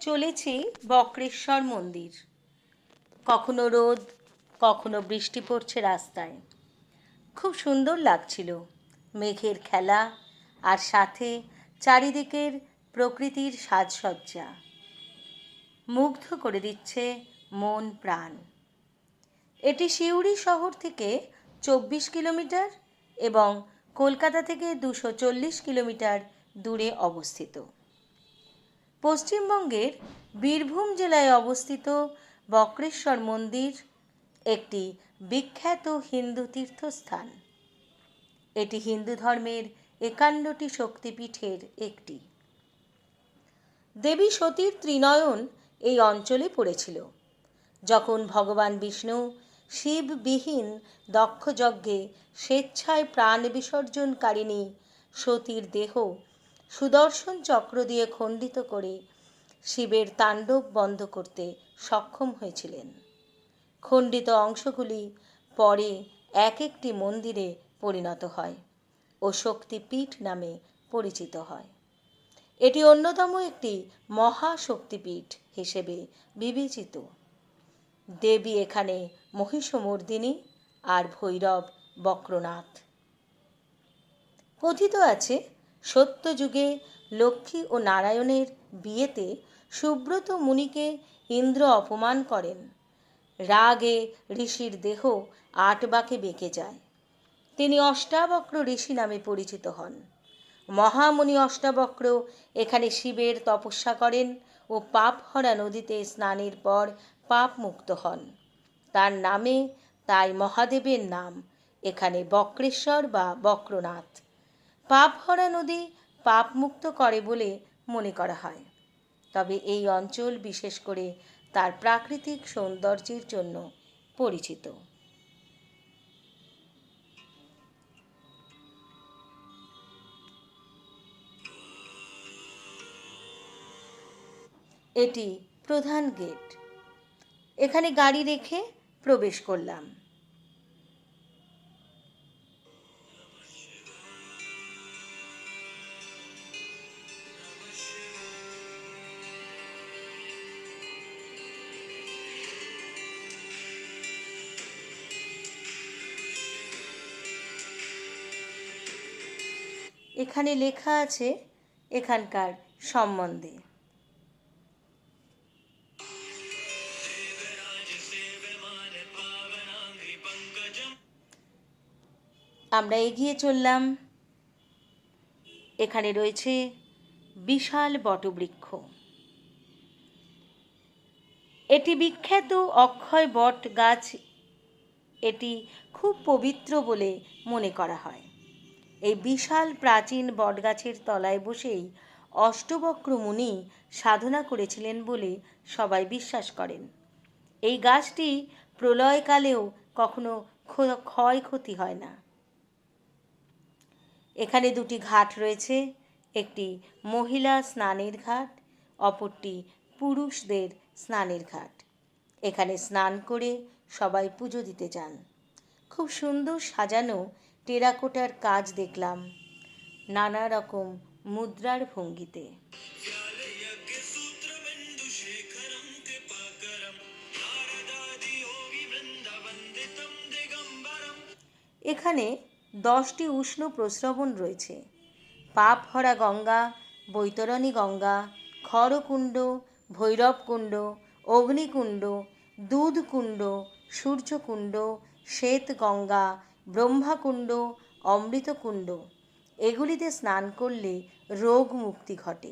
চলেছি বক্রেশ্বর মন্দির। কখনো রোদ, কখনো বৃষ্টি পড়ছে রাস্তায়। খুব সুন্দর লাগছিল মেঘের খেলা, আর সাথে চারিদিকের প্রকৃতির সাজসজ্জা। মুগ্ধ করে দিচ্ছে মন প্রাণ। এটি সিউড়ি শহর থেকে 24 কিলোমিটার এবং কলকাতা থেকে 240 কিলোমিটার দূরে অবস্থিত। পশ্চিমবঙ্গের বীরভূম জেলায় অবস্থিত বক্রেশ্বর মন্দির একটি বিখ্যাত হিন্দু তীর্থস্থান। এটি হিন্দু ধর্মের 51টি শক্তিপীঠের একটি। দেবী সতীর ত্রিনয়ন এই অঞ্চলে পড়েছিল যখন ভগবান বিষ্ণু শিববিহীন দক্ষযজ্ঞে স্বেচ্ছায় প্রাণ বিসর্জনকারিণী সতীর দেহ সুদর্শন চক্র দিয়ে খণ্ডিত করে শিবের তাণ্ডব বন্ধ করতে সক্ষম হয়েছিলেন। খণ্ডিত অংশগুলি পরে এক একটি মন্দিরে পরিণত হয় ও শক্তিপীঠ নামে পরিচিত হয়। এটি অন্যতম একটি মহাশক্তিপীঠ হিসেবে বিবেচিত। দেবী এখানে মহিষমর্দিনী আর ভৈরব বক্রনাথ। কথিত আছে সত্যযুগে লক্ষ্মী ও নারায়ণের বিয়েতে সুব্রত মুনিকে ইন্দ্র অপমান করেন। রাগে ঋষির দেহ 8 বাঁকে বেঁকে যায়। তিনি অষ্টাবক্র ঋষি নামে পরিচিত হন। মহামুনি অষ্টাবক্র এখানে শিবের তপস্যা করেন ও পাপহরা নদীতে স্নানের পর পাপ মুক্ত হন। তার নামে তাই মহাদেবের নাম এখানে বক্রেশ্বর বা বক্রনাথ। পাপহরা নদী পাপ মুক্ত করে বলে মনে করা হয়। তবে এই অঞ্চল বিশেষ করে তার প্রাকৃতিক সৌন্দর্যের জন্য পরিচিত। এটি প্রধান গেট। এখানে গাড়ি রেখে প্রবেশ করলাম। এখানে লেখা আছে এখানকার সম্বন্ধে। আমরা এগিয়ে চললাম। এখানে রয়েছে বিশাল বটবৃক্ষ। এটি বিখ্যাত অক্ষয় বট গাছ। এটি খুব পবিত্র বলে মনে করা হয়। এই বিশাল প্রাচীন বটগাছের তলায় বসেই অষ্টবক্র মুনি সাধনা করেছিলেন বলে সবাই বিশ্বাস করেন। এই গাছটি প্রলয়কালেও কখনো ক্ষয়ক্ষতি হয় না। এখানে 2টি ঘাট রয়েছে, একটি মহিলা স্নানের ঘাট, অপরটি পুরুষদের স্নানের ঘাট। এখানে স্নান করে সবাই পুজো দিতে যান। খুব সুন্দর সাজানো টেরাকোটার কাজ দেখলাম নানা রকম মুদ্রার ভঙ্গিতে। এখানে 10টি উষ্ণ প্রস্রবণ রয়েছে। পাপহরা গঙ্গা, বৈতরণী গঙ্গা, খড়কুণ্ড, ভৈরবকুণ্ড, অগ্নিকুণ্ড, দুধকুণ্ড, সূর্যকুণ্ড, শ্বেত গঙ্গা, ব্রহ্মাকুণ্ড, অমৃতকুণ্ড এগুলিতে স্নান করলে রোগ মুক্তি ঘটে।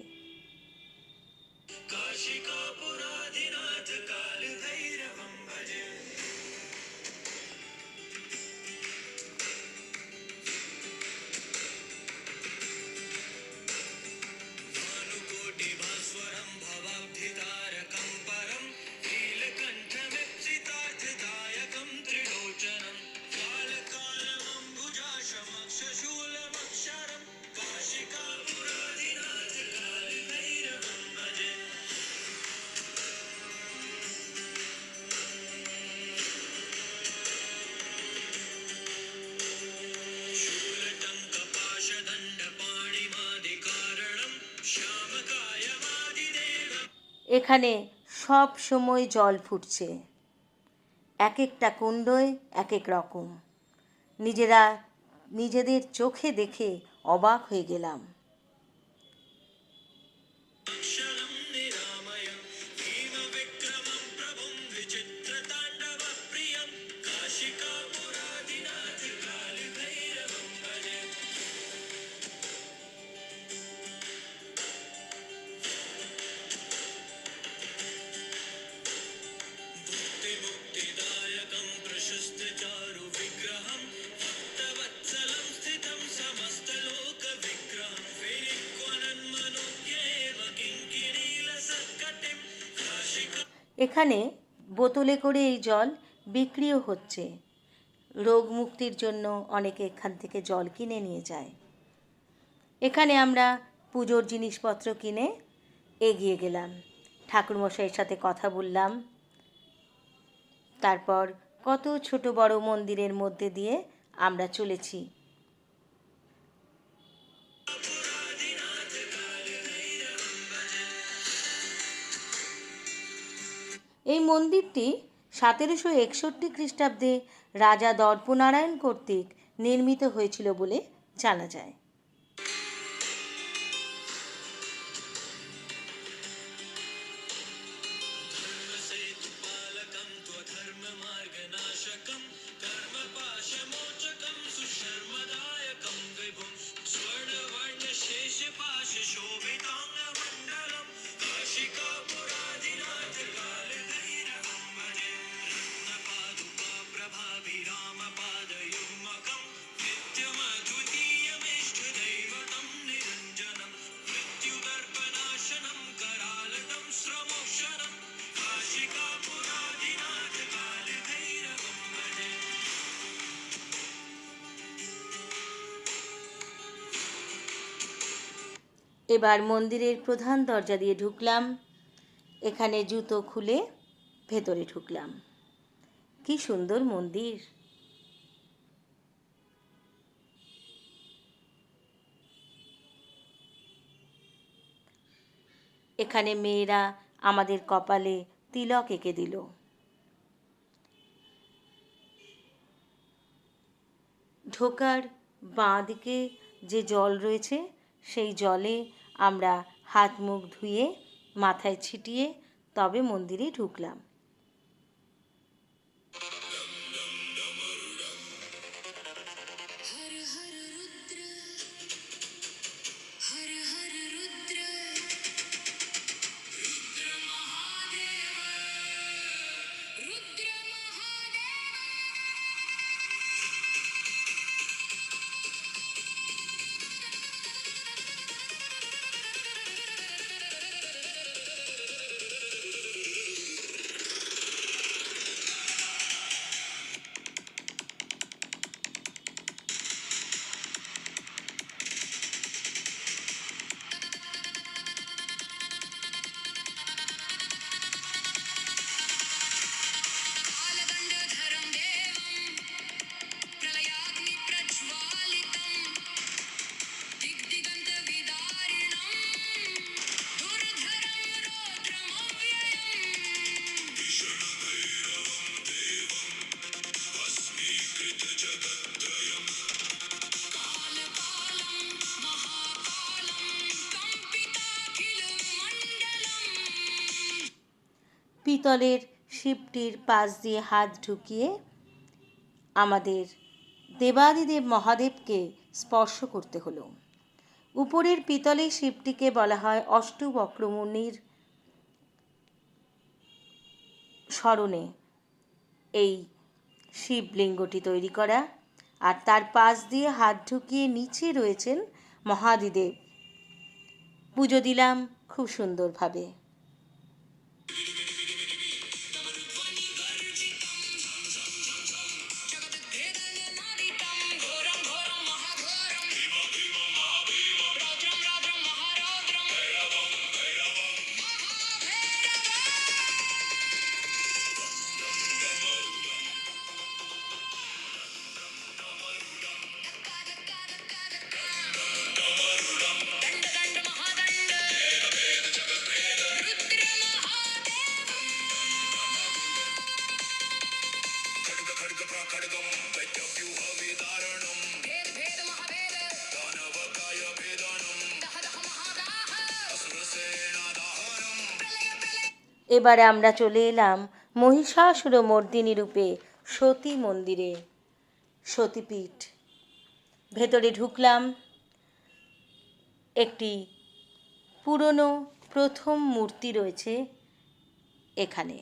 এখানে সব সময় জল ফুটছে, এক একটা কুণ্ডই এক এক রকম। নিজেদের চোখে দেখে অবাক হয়ে গেলাম। এখানে বোতলে করে এই জল বিক্রিও হচ্ছে। রোগ মুক্তির জন্য অনেকে এখান থেকে জল কিনে নিয়ে যায়। এখানে আমরা পুজোর জিনিসপত্র কিনে এগিয়ে গেলাম, ঠাকুরমশাইয়ের সাথে কথা বললাম। তারপর কত ছোট বড় মন্দিরের মধ্যে দিয়ে আমরা চলেছি। এই মন্দিরটি 1761 খ্রিস্টাব্দে রাজা দর্পনারায়ণ কর্তৃক নির্মিত হয়েছিল বলে জানা যায়। এবার মন্দিরের প্রধান দরজা দিয়ে ঢুকলাম। এখানে জুতো খুলে ভেতরে ঢুকলাম। কি সুন্দর মন্দির! এখানে মেয়েরা আমাদের কপালে তিলক এঁকে দিল। ঢোকার বাঁ দিকে যে জল রয়েছে সেই জলে আমরা হাত মুখ ধুয়ে মাথায় ছিটিয়ে তবে মন্দিরে ঢুকলাম। পিতলের শিবটির পাশ দিয়ে হাত ঢুকিয়ে আমাদের দেবাদিদেব মহাদেবকে স্পর্শ করতে হলো। উপরের পিতলের শিবটিকে বলা হয় অষ্টবক্রমুনির স্মরণে এই শিবলিঙ্গটি তৈরি করা, আর তার পাশ দিয়ে হাত ঢুকিয়ে নিচে রয়েছেন মহাদিদেব। পুজো দিলাম খুব সুন্দরভাবে। এবারে আমরা চলে এলাম মহিষাসুরমর্দিনী রূপে সতী মন্দিরে, সতীপীঠ। ভেতরে ঢুকলাম। একটি পুরনো প্রথম মূর্তি রয়েছে এখানে।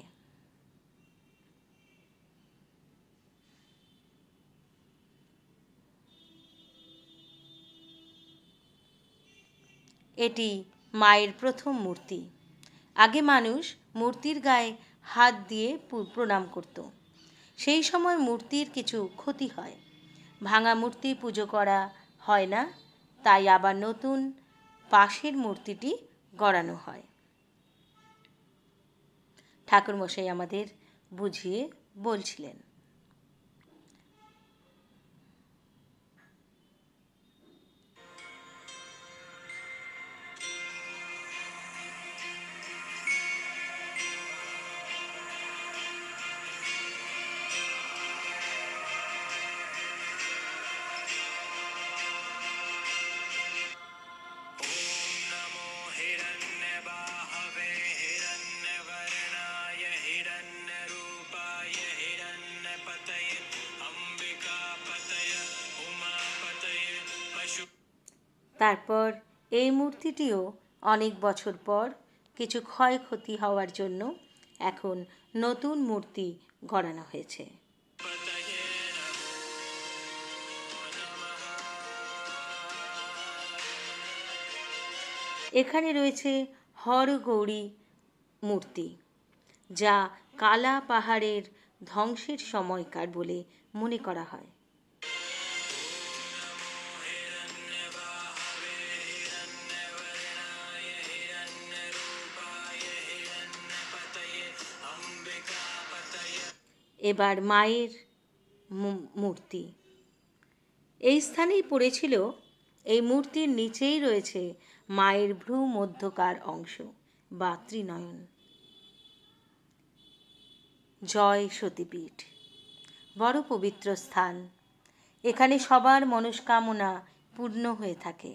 এটি মায়ের প্রথম মূর্তি। আগে মানুষ মূর্তির গায়ে হাত দিয়ে প্রণাম করত। সেই সময় মূর্তির কিছু ক্ষতি হয়, ভাঙা মূর্তি পুজো করা হয় না, তাই আবার নতুন পাশের মূর্তিটি গড়ানো হয়। ঠাকুরমশাই আমাদের বুঝিয়ে বলছিলেন। তারপর এই মূর্তিটিও অনেক বছর পর কিছু ক্ষয়ক্ষতি হওয়ার জন্য এখন নতুন মূর্তি গড়ানো হয়েছে। এখানে রয়েছে হরগৌরী মূর্তি, যা কালা পাহাড়ের ধ্বংসের সময়কার বলে মনে করা হয়। এবার মায়ের মূর্তি এই স্থানেই পড়েছিল। এই মূর্তির নিচেই রয়েছে মায়ের ভ্রু মধ্যকার অংশ বা ত্রিনয়ন। জয় সতীপীঠ, বড় পবিত্র স্থান। এখানে সবার মনস্কামনা পূর্ণ হয়ে থাকে।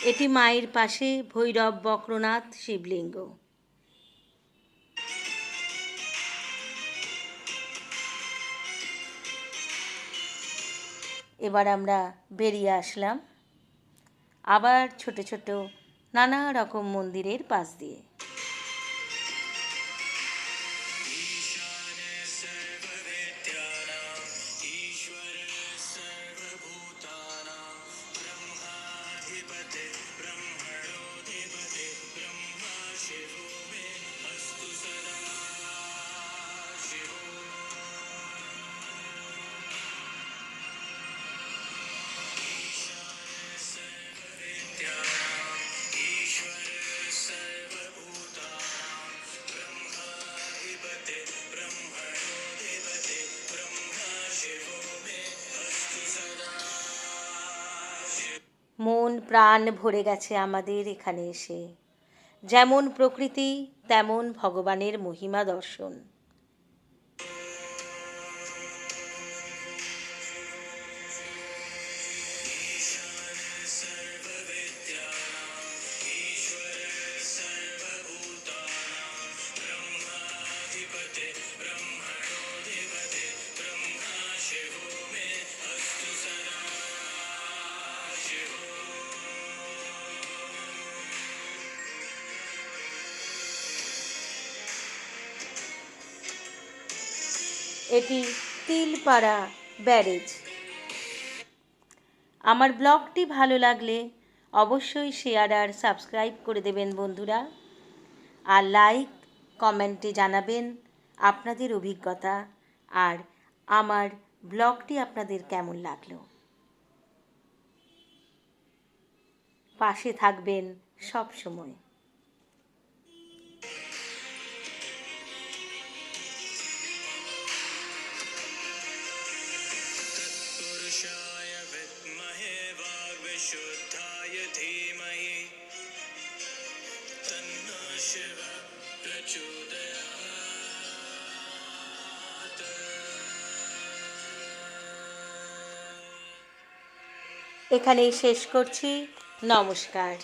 এটি মায়ের পাশে ভৈরব বক্রনাথ শিবলিঙ্গ। এবার আমরা বেরিয়ে আসলাম আবার ছোট ছোট নানা রকম মন্দিরের পাশ দিয়ে। মন প্রাণ ভরে গেছে আমাদের এখানে এসে। যেমন প্রকৃতি তেমন ভগবানের মহিমা দর্শন। এটি তিলপাড়া ব্যারেজ। আমার ব্লগটি ভালো লাগলে অবশ্যই শেয়ার আর সাবস্ক্রাইব করে দেবেন বন্ধুরা, আর লাইক কমেন্টে জানাবেন আপনাদের অভিজ্ঞতা আর আমার ব্লগটি আপনাদের কেমন লাগলো। পাশে থাকবেন সব সময়। तत्पुरुषाय विद्महे वाग्विशुद्धाय धीमहि तन्नो शिवः प्रचोदयात्। এখানেই শেষ করছি। নমস্কার।